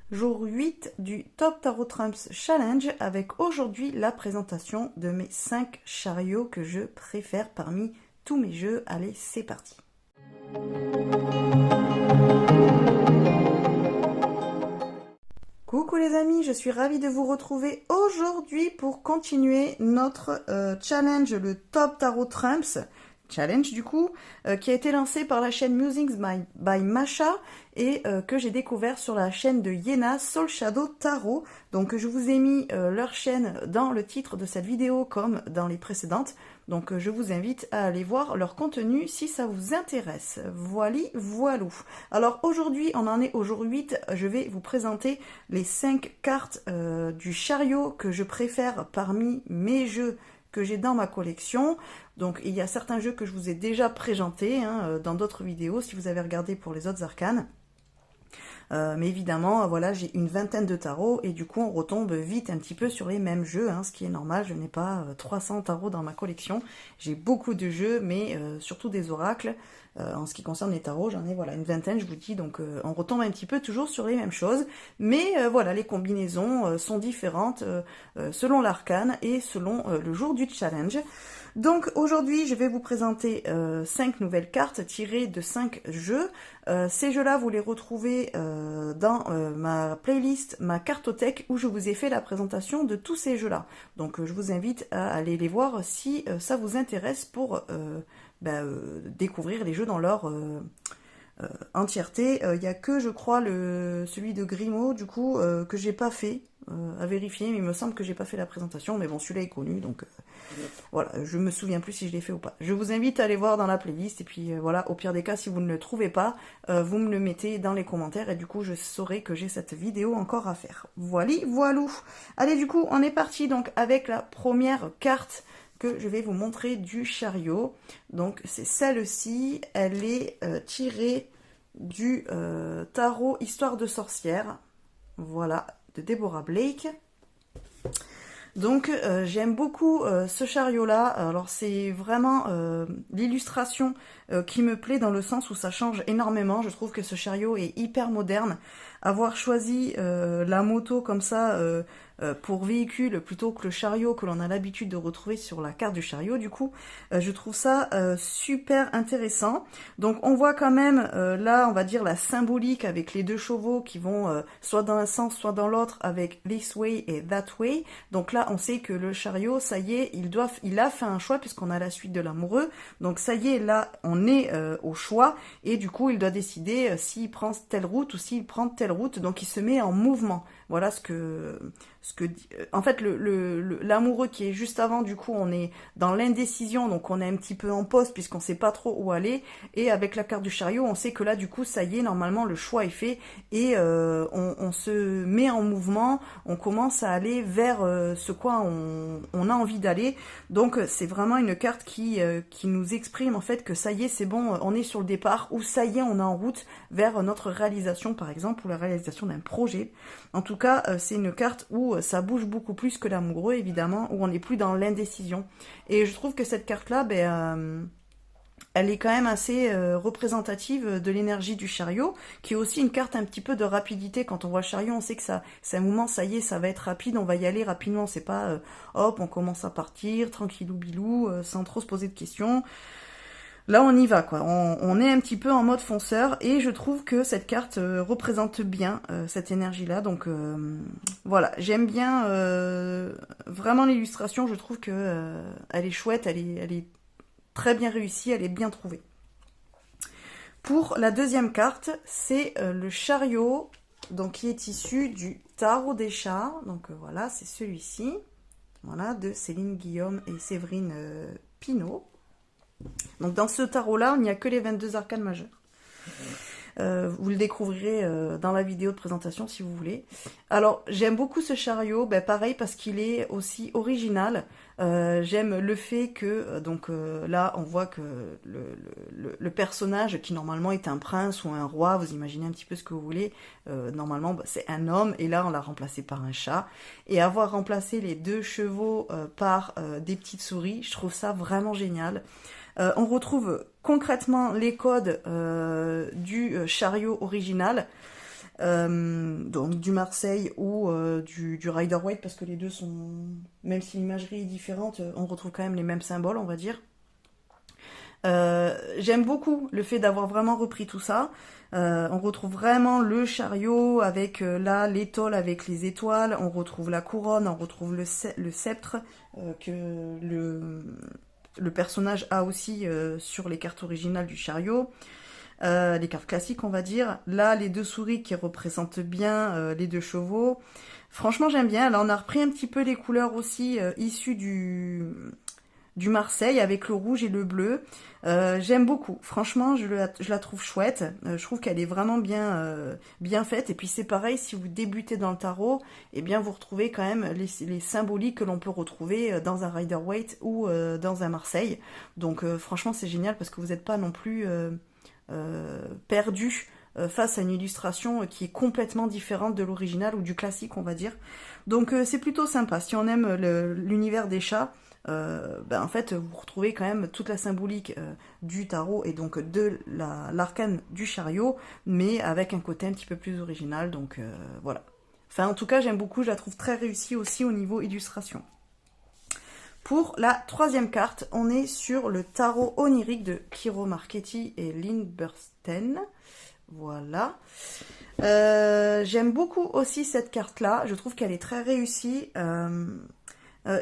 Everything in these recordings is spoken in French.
jour 8 du Top Tarot Trumps Challenge avec aujourd'hui la présentation de mes 5 chariots que je préfère parmi tous mes jeux. Allez, c'est parti. Coucou les amis, je suis ravie de vous retrouver aujourd'hui pour continuer notre challenge, le Top Tarot Trumps Challenge du coup, qui a été lancé par la chaîne Musings by Masha et que j'ai découvert sur la chaîne de Yena Soul Shadow Tarot. Donc je vous ai mis leur chaîne dans le titre de cette vidéo comme dans les précédentes. Donc je vous invite à aller voir leur contenu si ça vous intéresse. Voilou. Alors aujourd'hui, on en est au jour 8, je vais vous présenter les 5 cartes du chariot que je préfère parmi mes jeux que j'ai dans ma collection. Donc il y a certains jeux que je vous ai déjà présentés dans d'autres vidéos si vous avez regardé pour les autres arcanes. Mais évidemment, voilà, j'ai une vingtaine de tarots et du coup on retombe vite un petit peu sur les mêmes jeux, ce qui est normal. Je n'ai pas 300 tarots dans ma collection. J'ai beaucoup de jeux, mais surtout des oracles. En ce qui concerne les tarots, j'en ai voilà une vingtaine, je vous dis, donc on retombe un petit peu toujours sur les mêmes choses. Mais voilà, les combinaisons sont différentes selon l'arcane et selon le jour du challenge. Donc aujourd'hui, je vais vous présenter 5 nouvelles cartes tirées de 5 jeux. Ces jeux-là, vous les retrouvez dans ma playlist, ma cartothèque, où je vous ai fait la présentation de tous ces jeux-là. Donc je vous invite à aller les voir si ça vous intéresse pour découvrir les jeux dans leur entièreté. Il n'y a que, je crois, celui de Grimaud, du coup, que j'ai pas fait. À vérifier, mais il me semble que j'ai pas fait la présentation, mais bon, celui-là est connu, donc voilà, je me souviens plus si je l'ai fait ou pas. Je vous invite à aller voir dans la playlist, et puis voilà, au pire des cas, si vous ne le trouvez pas, vous me le mettez dans les commentaires, et du coup, je saurai que j'ai cette vidéo encore à faire. Voilou. Allez, du coup, on est parti donc avec la première carte que je vais vous montrer du chariot. Donc, c'est celle-ci, elle est tirée du tarot Histoire de sorcière. Voilà, de Deborah Blake. Donc j'aime beaucoup ce chariot là. Alors c'est vraiment l'illustration qui me plaît dans le sens où ça change énormément. Je trouve que ce chariot est hyper moderne. Avoir choisi la moto comme ça pour véhicule plutôt que le chariot que l'on a l'habitude de retrouver sur la carte du chariot, du coup je trouve ça super intéressant. Donc on voit quand même là, on va dire la symbolique avec les deux chevaux qui vont soit dans un sens soit dans l'autre avec this way et that way. Donc là on sait que le chariot, ça y est, il a fait un choix puisqu'on a la suite de l'amoureux. Donc ça y est, là on est au choix et du coup il doit décider s'il prend telle route ou s'il prend telle route. Donc il se met en mouvement. Voilà ce que en fait l'amoureux qui est juste avant, du coup on est dans l'indécision, donc on est un petit peu en pause puisqu'on sait pas trop où aller, et avec la carte du chariot on sait que là du coup ça y est, normalement le choix est fait et on se met en mouvement, on commence à aller vers ce quoi on a envie d'aller. Donc c'est vraiment une carte qui nous exprime en fait que ça y est, c'est bon, on est sur le départ, ou ça y est, on est en route vers notre réalisation par exemple, ou la réalisation d'un projet. En tout cas c'est une carte où ça bouge beaucoup plus que l'amoureux, évidemment, où on n'est plus dans l'indécision. Et je trouve que cette carte-là, elle est quand même assez représentative de l'énergie du chariot, qui est aussi une carte un petit peu de rapidité. Quand on voit le chariot, on sait que c'est un moment, ça y est, ça va être rapide, on va y aller rapidement. C'est pas, hop, on commence à partir, tranquillou bilou, sans trop se poser de questions. Là, on y va, quoi. On est un petit peu en mode fonceur, et je trouve que cette carte représente bien cette énergie-là. Donc, voilà, j'aime bien vraiment l'illustration. Je trouve que elle est chouette, elle est très bien réussie, elle est bien trouvée. Pour la deuxième carte, c'est le chariot, donc qui est issu du tarot des chats. Donc voilà, c'est celui-ci. Voilà, de Céline Guillaume et Séverine Pinault. Donc dans ce tarot-là, il n'y a que les 22 arcanes majeures. Vous le découvrirez dans la vidéo de présentation si vous voulez. Alors j'aime beaucoup ce chariot, pareil parce qu'il est aussi original. J'aime le fait que, là on voit que le personnage qui normalement est un prince ou un roi, vous imaginez un petit peu ce que vous voulez, normalement c'est un homme, et là on l'a remplacé par un chat. Et avoir remplacé les deux chevaux par des petites souris, je trouve ça vraiment génial. On retrouve concrètement les codes du chariot original. donc du Marseille ou du Rider-Waite, parce que les deux sont, même si l'imagerie est différente, on retrouve quand même les mêmes symboles, on va dire. J'aime beaucoup le fait d'avoir vraiment repris tout ça. On retrouve vraiment le chariot avec là l'étole avec les étoiles, on retrouve la couronne, on retrouve le sceptre que le personnage a aussi sur les cartes originales du chariot. Les cartes classiques on va dire. Là les deux souris qui représentent bien les deux chevaux. Franchement j'aime bien. Là on a repris un petit peu les couleurs aussi issues du Marseille avec le rouge et le bleu. J'aime beaucoup. Franchement, je la trouve chouette. Je trouve qu'elle est vraiment bien faite. Et puis c'est pareil, si vous débutez dans le tarot, eh bien vous retrouvez quand même les symboliques que l'on peut retrouver dans un Rider-Waite ou dans un Marseille. Donc franchement, c'est génial parce que vous n'êtes pas non plus perdu face à une illustration qui est complètement différente de l'original ou du classique, on va dire. Donc c'est plutôt sympa. Si on aime l'univers des chats, en fait, vous retrouvez quand même toute la symbolique du tarot et donc de l'arcane du chariot, mais avec un côté un petit peu plus original, donc voilà. Enfin, en tout cas, j'aime beaucoup, je la trouve très réussie aussi au niveau illustration. Pour la troisième carte, on est sur le tarot onirique de Kiro Marchetti et Lynn Bursten. Voilà. J'aime beaucoup aussi cette carte-là, je trouve qu'elle est très réussie.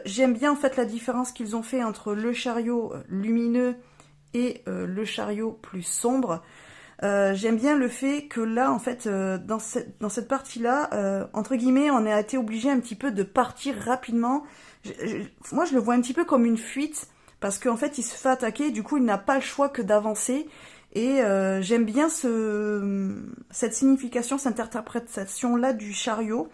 J'aime bien en fait la différence qu'ils ont fait entre le chariot lumineux et le chariot plus sombre. J'aime bien le fait que là, en fait, dans cette partie-là, entre guillemets, on a été obligé un petit peu de partir rapidement. Moi, je le vois un petit peu comme une fuite, parce qu'en fait, il se fait attaquer, du coup, il n'a pas le choix que d'avancer. Et j'aime bien cette signification, cette interprétation-là du chariot,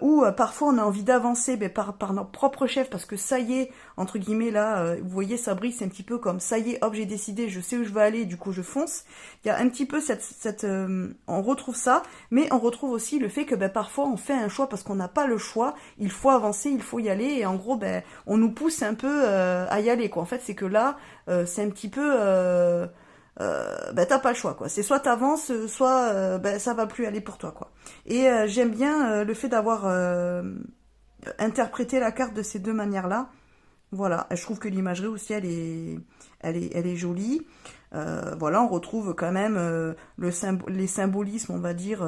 où parfois on a envie d'avancer par notre propre chef, parce que ça y est, entre guillemets, là, vous voyez, ça brille, c'est un petit peu comme, ça y est, hop, j'ai décidé, je sais où je veux aller, du coup je fonce. Il y a un petit peu on retrouve ça, mais on retrouve aussi le fait que parfois on fait un choix parce qu'on n'a pas le choix, il faut avancer, il faut y aller, et en gros, on nous pousse un peu à y aller, quoi. En fait, c'est que là, c'est un petit peu... t'as pas le choix, quoi. C'est soit t'avances, soit ça va plus aller pour toi, quoi. Et j'aime bien le fait d'avoir interprété la carte de ces deux manières-là. Voilà, je trouve que l'imagerie aussi, elle est jolie. Voilà, on retrouve quand même les symbolismes, on va dire,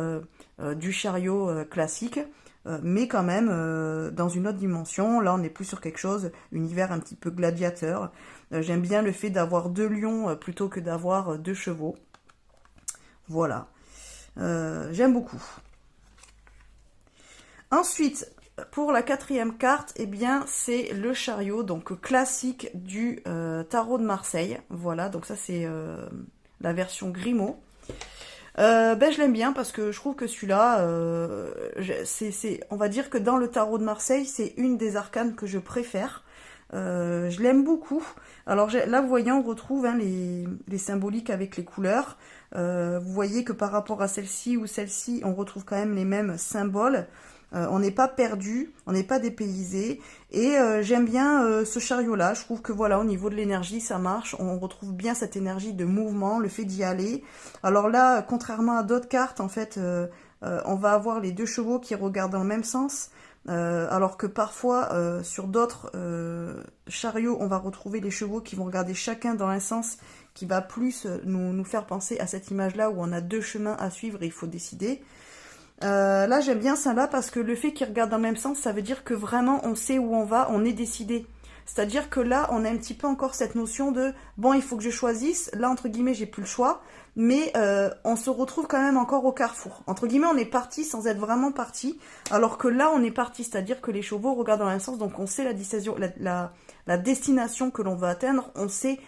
du chariot classique, mais quand même dans une autre dimension. Là, on n'est plus sur quelque chose, univers un petit peu gladiateur. J'aime bien le fait d'avoir deux lions plutôt que d'avoir deux chevaux. Voilà, j'aime beaucoup. Ensuite, pour la quatrième carte, eh bien, c'est le chariot, donc classique du tarot de Marseille. Voilà, donc ça c'est la version Grimaud. Je l'aime bien parce que je trouve que celui-là, on va dire que dans le tarot de Marseille, c'est une des arcanes que je préfère. Je l'aime beaucoup. Alors là, vous voyez, on retrouve les symboliques avec les couleurs. Vous voyez que par rapport à celle-ci ou celle-ci, on retrouve quand même les mêmes symboles. On n'est pas perdu, on n'est pas dépaysé. Et j'aime bien ce chariot-là. Je trouve que voilà, au niveau de l'énergie, ça marche. On retrouve bien cette énergie de mouvement, le fait d'y aller. Alors là, contrairement à d'autres cartes, en fait, on va avoir les deux chevaux qui regardent dans le même sens. Alors que parfois, sur d'autres chariots, on va retrouver les chevaux qui vont regarder chacun dans un sens qui va plus nous faire penser à cette image-là où on a deux chemins à suivre et il faut décider. Là, j'aime bien ça là parce que le fait qu'ils regardent dans le même sens, ça veut dire que vraiment on sait où on va, on est décidé. C'est-à-dire que là, on a un petit peu encore cette notion de bon, il faut que je choisisse. Là, entre guillemets, j'ai plus le choix, mais on se retrouve quand même encore au carrefour. Entre guillemets, on est parti sans être vraiment parti, alors que là, on est parti, c'est-à-dire que les chevaux regardent dans le même sens, donc on sait la décision, la destination que l'on va atteindre, on sait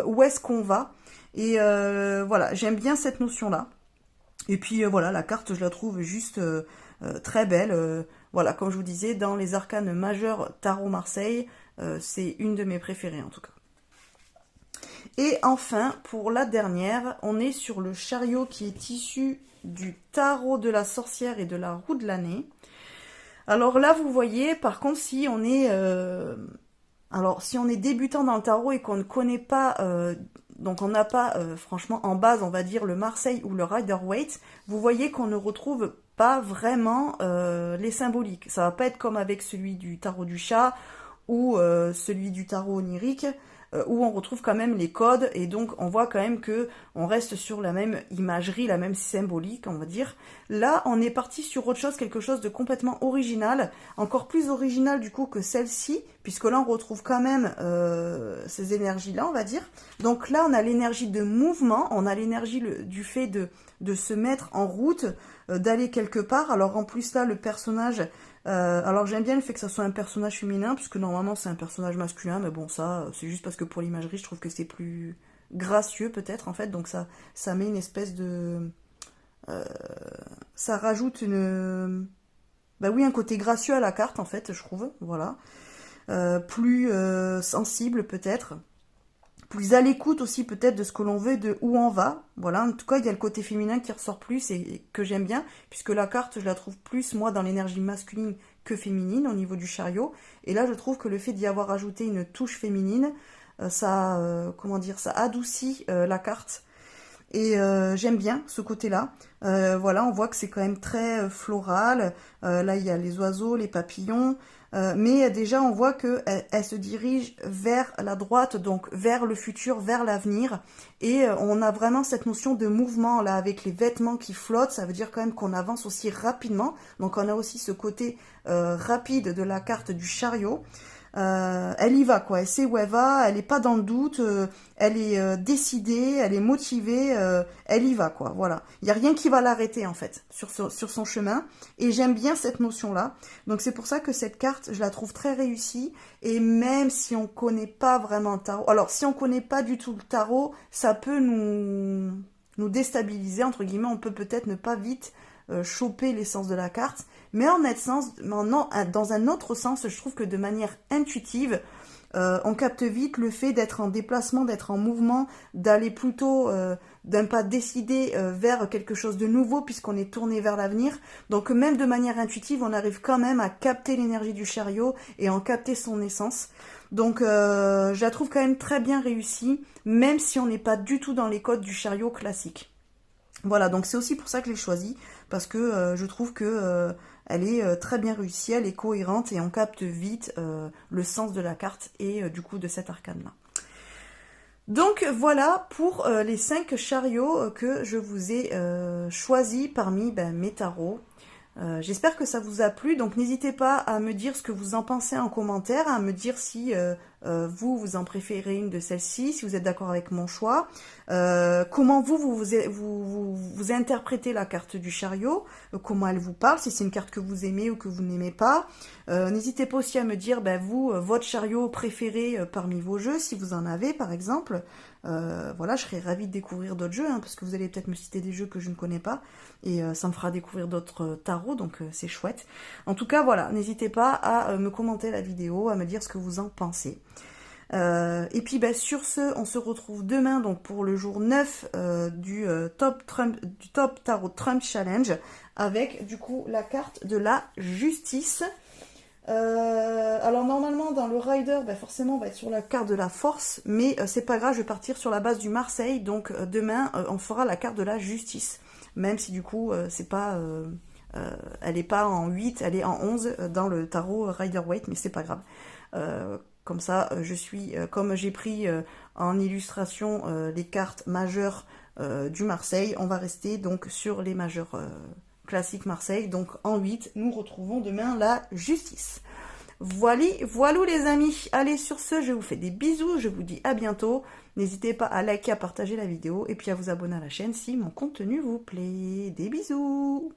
où est-ce qu'on va. Et voilà, j'aime bien cette notion-là. Et puis voilà, la carte, je la trouve juste très belle. Voilà, comme je vous disais, dans les arcanes majeures Tarot Marseille, c'est une de mes préférées en tout cas. Et enfin, pour la dernière, on est sur le chariot qui est issu du tarot de la sorcière et de la roue de l'année. Alors là, vous voyez, par contre, si on est débutant dans le tarot et qu'on ne connaît pas donc on n'a pas, franchement, en base, on va dire le Marseille ou le Rider-Waite, vous voyez qu'on ne retrouve pas vraiment les symboliques. Ça va pas être comme avec celui du tarot du chat ou celui du tarot onirique, où on retrouve quand même les codes, et donc on voit quand même que on reste sur la même imagerie, la même symbolique, on va dire. Là, on est parti sur autre chose, quelque chose de complètement original, encore plus original du coup que celle-ci, puisque là on retrouve quand même ces énergies-là, on va dire. Donc là, on a l'énergie de mouvement, on a l'énergie du fait de se mettre en route, d'aller quelque part. Alors en plus là, le personnage... alors j'aime bien le fait que ça soit un personnage féminin, puisque normalement c'est un personnage masculin, mais bon ça c'est juste parce que pour l'imagerie je trouve que c'est plus gracieux peut-être en fait, donc ça met une espèce de... ça rajoute une... bah oui, un côté gracieux à la carte en fait, je trouve, voilà. Plus sensible peut-être, plus à l'écoute aussi peut-être de ce que l'on veut, de où on va. Voilà, en tout cas, il y a le côté féminin qui ressort plus et que j'aime bien, puisque la carte, je la trouve plus, moi, dans l'énergie masculine que féminine au niveau du chariot. Et là, je trouve que le fait d'y avoir ajouté une touche féminine, ça, comment dire, ça adoucit la carte. Et j'aime bien ce côté-là. Voilà, on voit que c'est quand même très floral. Là, il y a les oiseaux, les papillons. Mais déjà, on voit qu'elle se dirige vers la droite, donc vers le futur, vers l'avenir. Et on a vraiment cette notion de mouvement, là, avec les vêtements qui flottent. Ça veut dire quand même qu'on avance aussi rapidement. Donc, on a aussi ce côté rapide de la carte du chariot. Elle y va, quoi. Elle sait où elle va, elle n'est pas dans le doute, elle est décidée, elle est motivée, elle y va, quoi. Voilà. Il n'y a rien qui va l'arrêter, en fait, sur son chemin. Et j'aime bien cette notion-là. Donc, c'est pour ça que cette carte, je la trouve très réussie. Et même si on ne connaît pas vraiment le tarot... Alors, si on ne connaît pas du tout le tarot, ça peut nous déstabiliser, entre guillemets. On peut peut-être ne pas vite choper l'essence de la carte. Mais dans un autre sens, je trouve que de manière intuitive, on capte vite le fait d'être en déplacement, d'être en mouvement, d'aller plutôt d'un pas décidé vers quelque chose de nouveau puisqu'on est tourné vers l'avenir. Donc même de manière intuitive, on arrive quand même à capter l'énergie du chariot et en capter son essence. Donc je la trouve quand même très bien réussie, même si on n'est pas du tout dans les codes du chariot classique. Voilà, donc c'est aussi pour ça que je l'ai choisie, parce que je trouve que elle est très bien réussie, elle est cohérente et on capte vite le sens de la carte et du coup de cet arcane-là. Donc voilà pour les 5 chariots que je vous ai choisis parmi mes tarots. J'espère que ça vous a plu, donc n'hésitez pas à me dire ce que vous en pensez en commentaire, à me dire si vous en préférez une de celles-ci, si vous êtes d'accord avec mon choix, comment vous interprétez la carte du chariot, comment elle vous parle, si c'est une carte que vous aimez ou que vous n'aimez pas. N'hésitez pas aussi à me dire votre chariot préféré parmi vos jeux, si vous en avez par exemple. Voilà, je serais ravie de découvrir d'autres jeux, parce que vous allez peut-être me citer des jeux que je ne connais pas, et ça me fera découvrir d'autres tarots, donc c'est chouette. En tout cas, voilà, n'hésitez pas à me commenter la vidéo, à me dire ce que vous en pensez. Et puis sur ce, on se retrouve demain donc pour le jour 9 du Top Tarot Trump Challenge, avec du coup la carte de la justice. Alors normalement dans le Rider, forcément on va être sur la carte de la force, mais c'est pas grave, je vais partir sur la base du Marseille, donc demain on fera la carte de la justice, même si du coup c'est pas elle est pas en 8, elle est en 11 dans le tarot Rider-Waite, mais c'est pas grave. Comme ça, comme j'ai pris en illustration les cartes majeures du Marseille, on va rester donc sur les majeures classiques Marseille. Donc en 8, nous retrouvons demain la justice. Voilà les amis. Allez, sur ce, je vous fais des bisous, je vous dis à bientôt. N'hésitez pas à liker, à partager la vidéo et puis à vous abonner à la chaîne si mon contenu vous plaît. Des bisous.